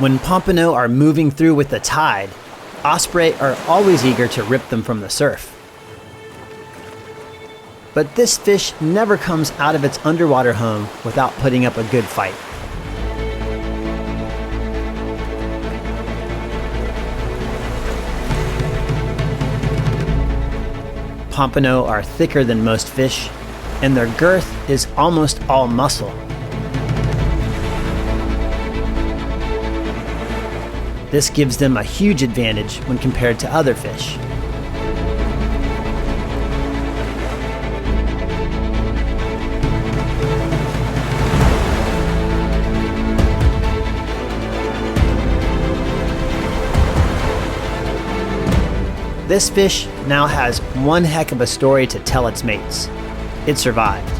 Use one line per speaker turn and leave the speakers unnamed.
When pompano are moving through with the tide, osprey are always eager to rip them from the surf. But this fish never comes out of its underwater home without putting up a good fight. Pompano are thicker than most fish, and their girth is almost all muscle. This gives them a huge advantage when compared to other fish. This fish now has one heck of a story to tell its mates. It survived.